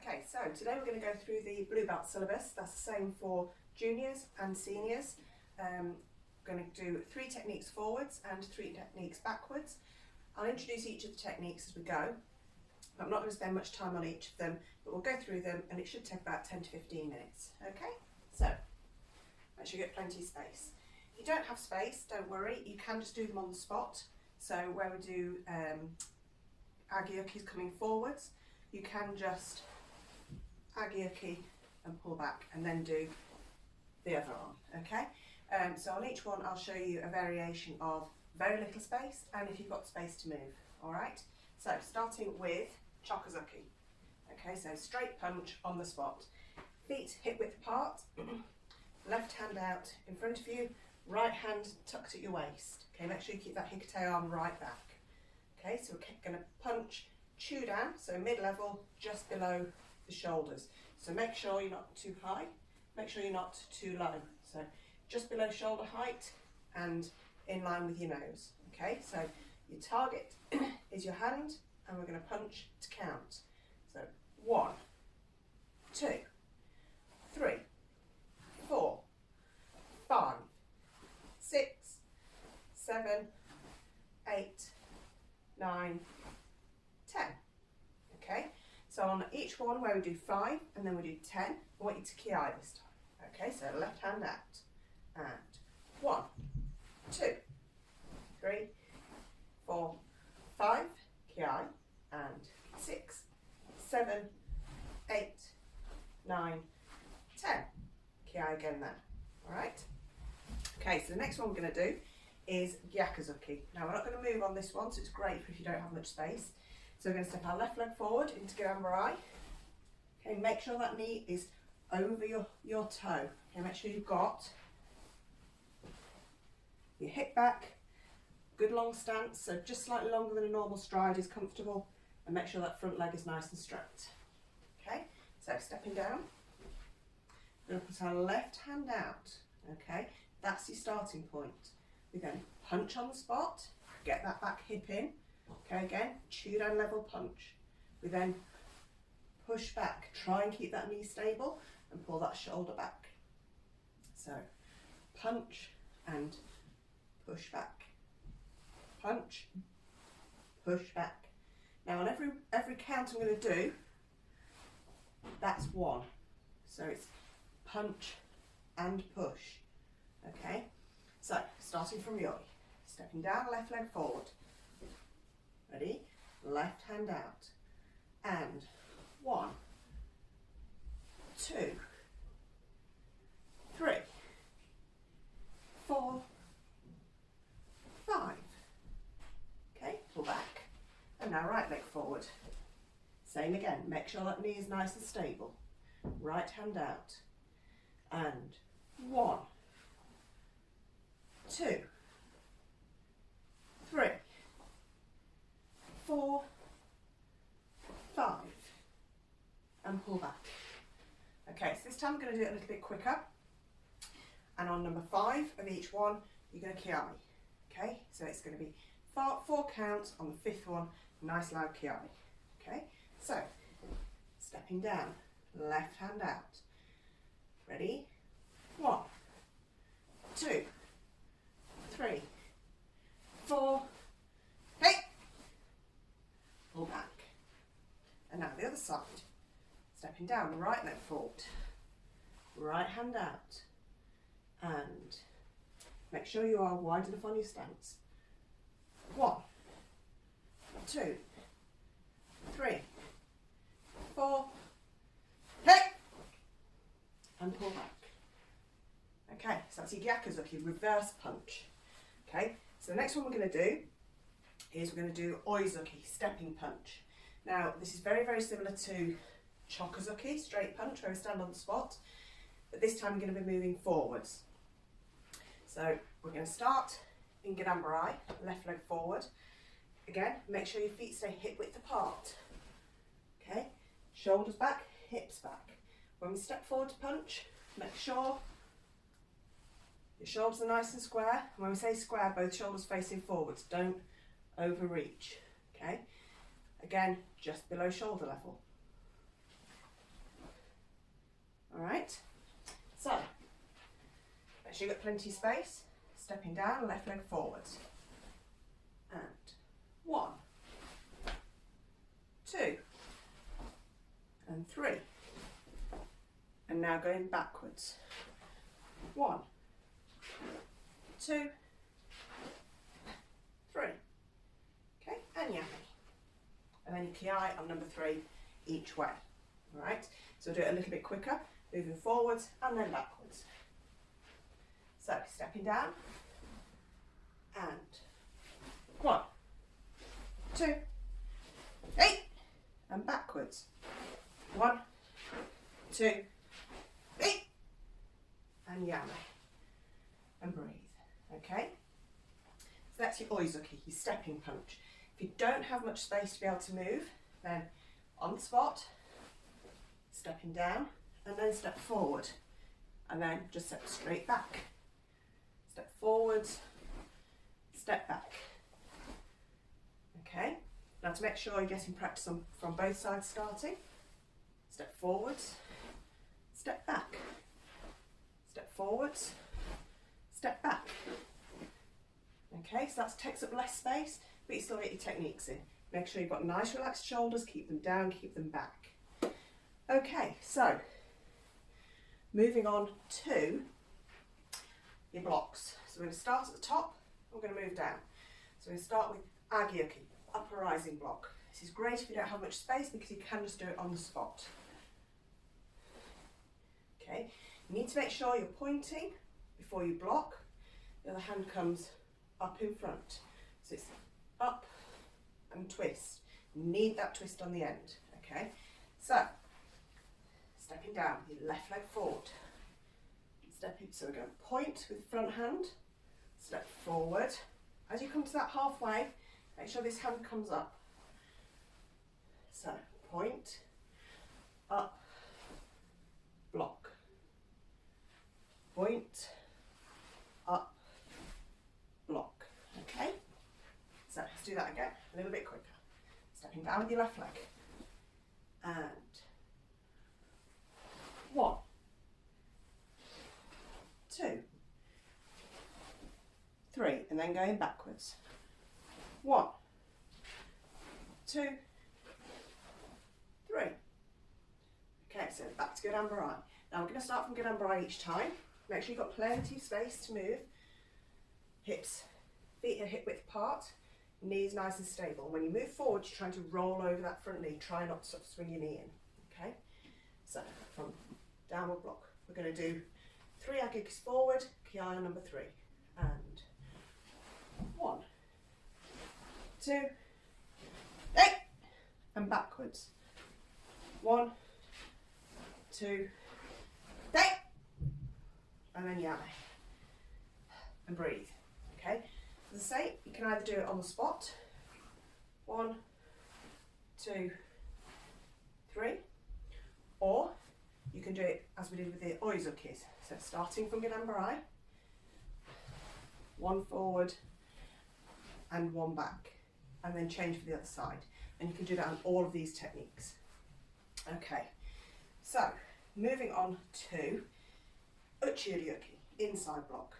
Okay, so today we're going to go through the blue belt syllabus. That's the same for juniors and seniors. We're going to do 3 techniques forwards and 3 techniques backwards. I'll introduce each of the techniques as we go. I'm not going to spend much time on each of them, but we'll go through them and it should take about 10 to 15 minutes. Okay, so make sure you get plenty of space. If you don't have space, don't worry, you can just do them on the spot. So where we do Gyaku coming forwards, you can just Gyaku and pull back and then do the other arm, okay? So on each one I'll show you a variation of very little space and if you've got space to move, all right? So starting with Choku. Okay, so straight punch on the spot. Feet hip width apart, left hand out in front of you, right hand tucked at your waist. Okay, make sure you keep that hikate arm right back. Okay, so we're going to punch, chew down, so mid-level, just below the shoulders. So make sure you're not too high, make sure you're not too low. So just below shoulder height and in line with your nose. Okay, so your target is your hand and we're going to punch to count. So 1, 2, 3, 4, 5, 6, 7, 8, 9, 10. Okay, so on each one where we do 5 and then we do 10, I want you to ki this time. Okay, so left hand out and 1, 2, 3, 4, 5, ki and 6, 7, 8, 9, 10. Ki again there. All right. Okay, so the next one we're going to do is Gyaku. Now we're not going to move on this one, so it's great if you don't have much space. So we're going to step our left leg forward into Gedan barai. Okay, make sure that knee is over your toe. Okay, make sure you've got your hip back, good long stance, so just slightly longer than a normal stride is comfortable, and make sure that front leg is nice and straight. Okay, so stepping down, we're going to put our left hand out. Okay, that's your starting point. We're going to punch on the spot, get that back hip in. Okay, again, chew down level punch. We then push back, try and keep that knee stable and pull that shoulder back. So punch and push back. Punch, push back. Now on every count I'm going to do, that's 1. So it's punch and push. Okay, so starting from yoi, stepping down, left leg forward. Ready? Left hand out. And 1, 2, 3, 4, 5. Okay, pull back. And now right leg forward. Same again, make sure that knee is nice and stable. Right hand out. And 1, 2, 3, 4, 5, and pull back. Okay, so this time I'm going to do it a little bit quicker. And on number 5 of each one, you're going to ki. Okay, so it's going to be 4 counts on the 5th one, nice loud ki. Okay, so stepping down, left hand out. Ready? 1, 2, 3, 4, hey! Pull back. And now the other side. Stepping down, right leg forward. Right hand out. And make sure you are wide enough on your stance. 1, 2, 3, 4, hey! And pull back. Okay, so that's your Gyaku, reverse punch. Okay, so the next one we're going to do is we're going to do oizuki, stepping punch. Now this is very, very similar to Choku, straight punch, where we stand on the spot, but this time we're going to be moving forwards. So we're going to start in Gedan barai, left leg forward. Again, make sure your feet stay hip width apart. Okay, shoulders back, hips back. When we step forward to punch, make sure your shoulders are nice and square. And when we say square, both shoulders facing forwards. Don't overreach. Okay, again, just below shoulder level. All right, so make sure you've got plenty of space. Stepping down, left leg forwards. And 1, 2, and 3. And now going backwards. 1, 2, 3. Okay, and yummy. And then you ki on number 3 each way. All right, so do it a little bit quicker, moving forwards and then backwards. So stepping down, and 1, 2, 8, and backwards. 1, 2, 8, and yame, and breathe. Okay, so that's your oizuki, your stepping punch. If you don't have much space to be able to move, then on the spot, stepping down, and then step forward, and then just step straight back. Step forwards, step back. Okay, now to make sure you're getting practice from both sides starting, step forwards, step back, step forwards, step back. Okay, so that takes up less space, but you still get your techniques in. Make sure you've got nice relaxed shoulders, keep them down, keep them back. Okay, so moving on to your blocks. So we're going to start at the top, we're going to move down. So we're going to start with agyoki, upper rising block. This is great if you don't have much space because you can just do it on the spot. Okay, you need to make sure you're pointing before you block. The other hand comes up in front. So it's up and twist. You need that twist on the end. Okay, so stepping down, your left leg forward. Stepping, so we're going to point with the front hand, step forward. As you come to that halfway, make sure this hand comes up. So point, up, block. Point, up, block. Okay? So let's do that again, a little bit quicker. Stepping down with your left leg. And 1, 2, 3, and then going backwards. 1, 2, 3. Okay, so back to Gedan barai. Now we're going to start from Gedan barai each time. Make sure you've got plenty of space to move. Hips, feet are hip width apart, knees nice and stable. When you move forward, you're trying to roll over that front knee. Try not to sort of swing your knee in. Okay, so from downward block, we're going to do 3 agikis forward, ki on number 3, and 1, 2, 8, and backwards. 1, 2, 8, and then yame, and breathe. Okay, as I say, you can either do it on the spot. 1, 2, 3, or you can do it as we did with the oizukis. So starting from Gedan barai, 1 forward and 1 back, and then change for the other side. And you can do that on all of these techniques. Okay, so moving on to Uchi, inside block.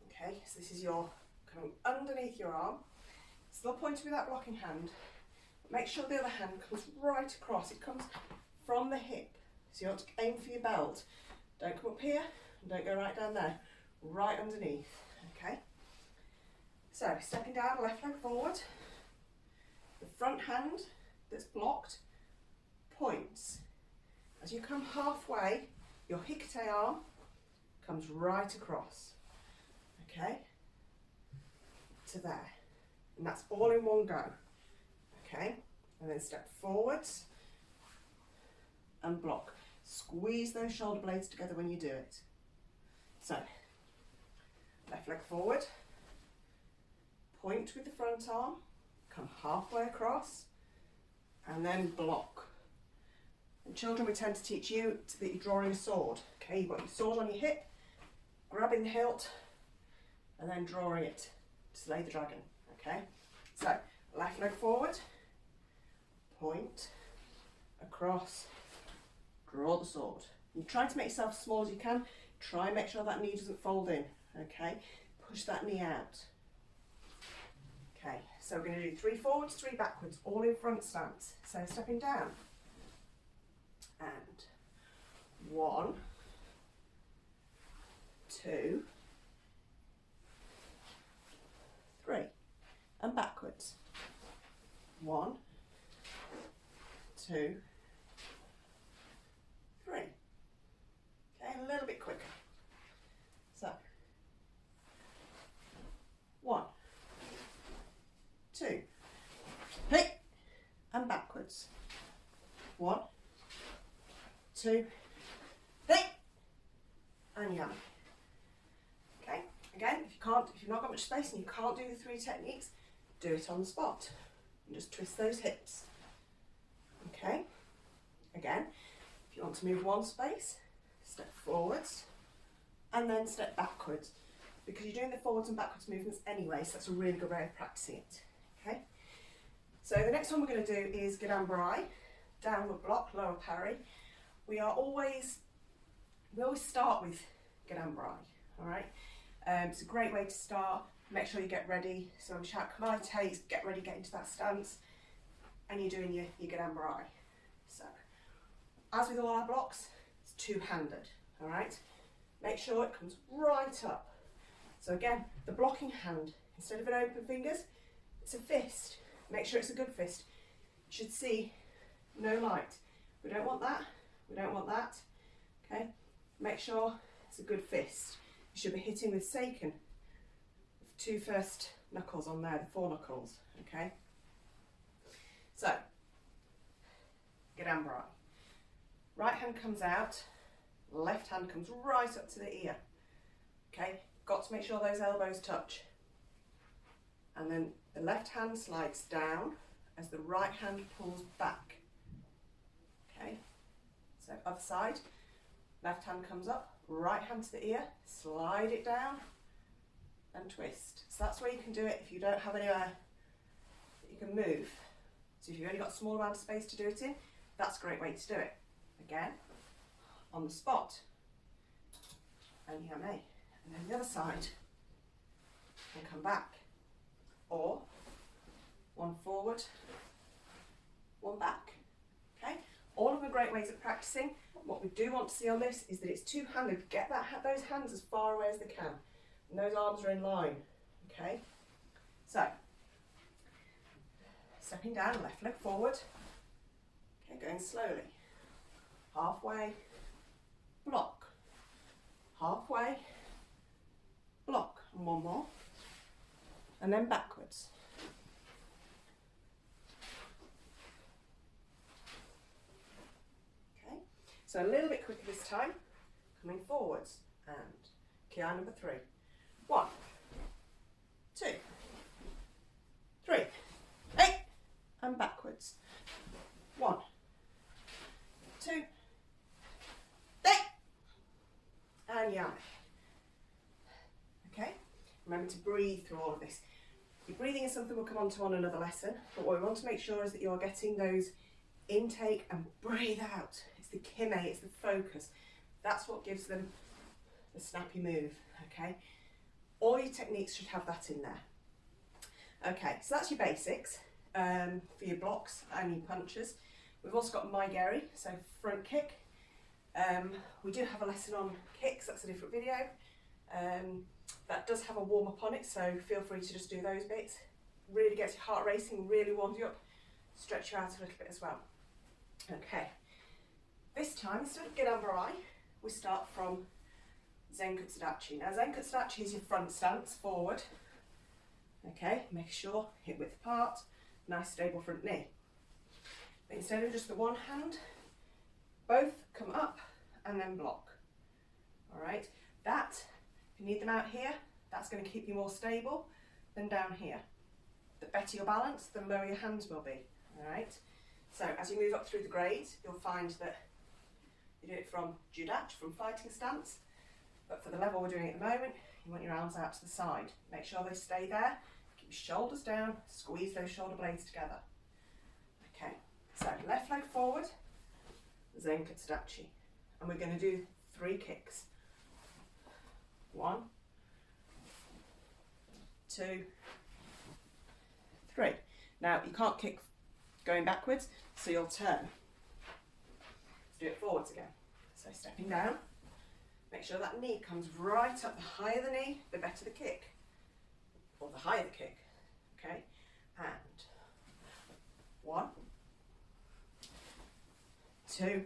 Okay, so this is your coming underneath your arm, still pointing with that blocking hand. Make sure the other hand comes right across. It comes from the hip. So you want to aim for your belt. Don't come up here, and don't go right down there. Right underneath, okay? So, stepping down, left leg forward. The front hand that's blocked points. As you come halfway, your hikite arm comes right across, okay? To there. And that's all in one go, okay? And then step forwards and block. Squeeze those shoulder blades together when you do it. So, left leg forward, point with the front arm, come halfway across, and then block. And children, we tend to teach you that you're drawing a sword. Okay, you've got your sword on your hip, grabbing the hilt, and then drawing it to slay the dragon. Okay, so left leg forward, point, across, draw the sword. You're trying to make yourself as small as you can. Try and make sure that knee doesn't fold in, okay? Push that knee out. Okay, so we're going to do 3 forwards, 3 backwards, all in front stance. So stepping down. And 1, 2, 3. And backwards. 1, 2, 3. Okay, a little bit quicker. So, 1, 2, hey, and backwards. 1, 2, hey, and yummy. Okay, again, if you've not got much space and you can't do the 3 techniques, do it on the spot and just twist those hips. Okay, again, if you want to move one space, step forwards and then step backwards, because you're doing the forwards and backwards movements anyway, so that's a really good way of practicing it. Okay, so the next one we're going to do is Gedan barai, downward block, lower parry. We always start with Gedan barai, all right? It's a great way to start. Make sure you get ready. So we shout Kata, get ready, get into that stance, and you're doing your Gedan barai. So, as with all our blocks, it's 2-handed, all right? Make sure it comes right up. So again, the blocking hand, instead of an open fingers, it's a fist. Make sure it's a good fist. You should see no light. We don't want that. We don't want that. Okay. Make sure it's a good fist. You should be hitting with seiken, the 2 first knuckles on there, the 4 knuckles. Okay. So, Gedan barai. Right hand comes out. Left hand comes right up to the ear. Okay. Got to make sure those elbows touch. And then the left hand slides down as the right hand pulls back. Okay, so other side, left hand comes up, right hand to the ear, slide it down and twist. So that's where you can do it if you don't have anywhere that you can move. So if you've only got a small amount of space to do it in, that's a great way to do it. Again, on the spot. And yummy. And then the other side, and come back. Or 1 forward, 1 back. Okay, all of them are great ways of practicing. What we do want to see on this is that it's 2-handed. Get those hands as far away as they can, and those arms are in line. Okay, so stepping down, left leg forward. Okay, going slowly. Halfway, block. Halfway, block, and 1 more. And then backwards. Okay, so a little bit quicker this time, coming forwards, and Kihon number 3. 1, 2, 3, 8, and backwards. 1, 2, 8, and yummy. Okay, remember to breathe through all of this. Your breathing is something we'll come on to on another lesson, but what we want to make sure is that you're getting those intake and breathe out. It's the kime, it's the focus. That's what gives them the snappy move, okay? All your techniques should have that in there. Okay, so that's your basics for your blocks and your punches. We've also got my geri, so front kick. We do have a lesson on kicks, that's a different video. That does have a warm up on it, so feel free to just do those bits. Really gets your heart racing, really warms you up, stretch you out a little bit as well. Okay, this time instead of Gedan barai, we start from Zenkutsudachi. Now Zenkutsudachi is your front stance, forward. Okay, make sure hip width apart, nice stable front knee. But instead of just the one hand, both come up and then block. All right, that, if you need them out here, that's going to keep you more stable than down here. The better your balance, the lower your hands will be. All right, so as you move up through the grades, you'll find that you do it from judachi, from fighting stance, but for the level we're doing at the moment, you want your arms out to the side. Make sure they stay there, keep your shoulders down, squeeze those shoulder blades together. Okay, so left leg forward, Zenkutsudachi. and we're going to do 3 kicks. 1, 2, 3. Now you can't kick going backwards, so you'll turn. Let's do it forwards again. So stepping down, make sure that knee comes right up. The higher the knee, the better the kick, or the higher the kick. Okay, and 1, 2,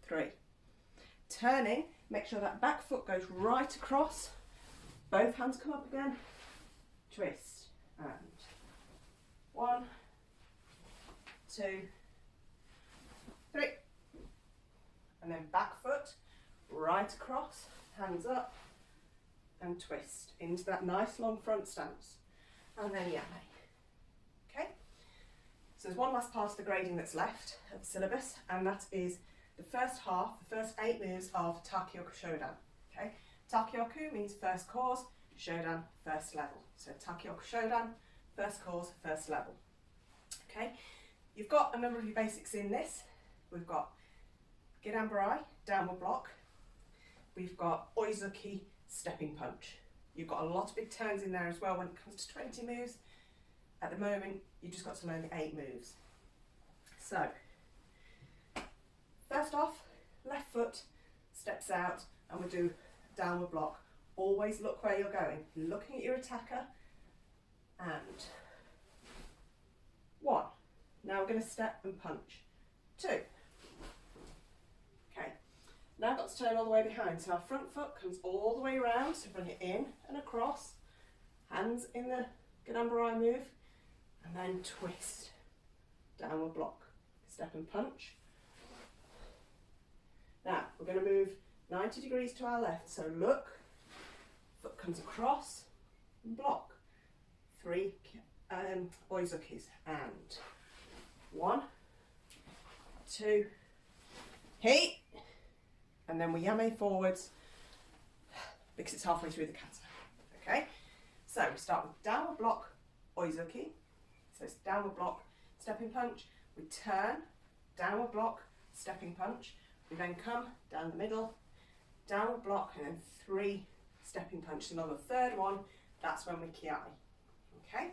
3. Turning, make sure that back foot goes right across. Both hands come up again. Twist, and 1, 2, 3. And then back foot right across, hands up, and twist into that nice long front stance. And then yame. Okay? So there's one last part of the grading that's left of the syllabus, and that is the first half, the first 8 moves of Takyoku Shodan. Okay? Takyoku means first course, Shodan, first level. So Takyoku Shodan, first course, first level. Okay? You've got a number of your basics in this. We've got Gedan barai, downward block. We've got oizuki, stepping punch. You've got a lot of big turns in there as well when it comes to 20 moves. At the moment, you've just got to learn the 8 moves. So, first off, left foot steps out and we'll do downward block. Always look where you're going. You're looking at your attacker. And 1. Now we're going to step and punch. 2. Okay. Now I've got to turn all the way behind. So our front foot comes all the way around. So bring it in and across. Hands in the Gedan barai move. And then twist. Downward block. Step and punch. Now we're going to move 90 degrees to our left. So look. Foot comes across and block. 3 oizukis. And 1, 2, hey. And then we yame forwards because it's halfway through the kata. Okay? So we start with downward block, oizuki. So it's downward block, stepping punch. We turn, downward block, stepping punch. We then come down the middle, downward block, and then 3 stepping punches. And on the third one, that's when we kiai. Okay?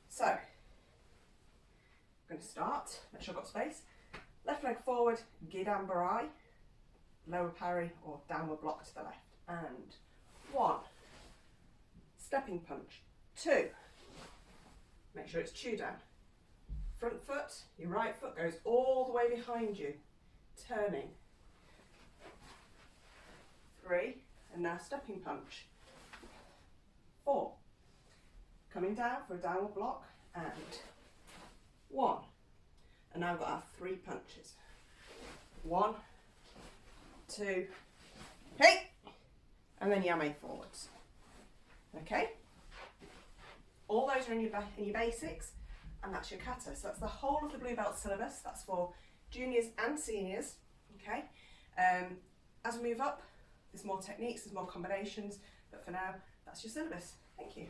So, I'm going to start, make sure I've got space. Left leg forward, Gedan barai, lower parry or downward block to the left. And 1, stepping punch. 2, make sure it's chudan. Front foot, your right foot goes all the way behind you, turning. 3, and now stepping punch. 4, coming down for a downward block, and 1. And now we've got our 3 punches. 1, 2, hey! And then yame forwards. Okay? All those are in your basics, and that's your kata. So that's the whole of the blue belt syllabus. That's for juniors and seniors. Okay? As we move up, there's more techniques, there's more combinations, but for now, that's your syllabus. Thank you.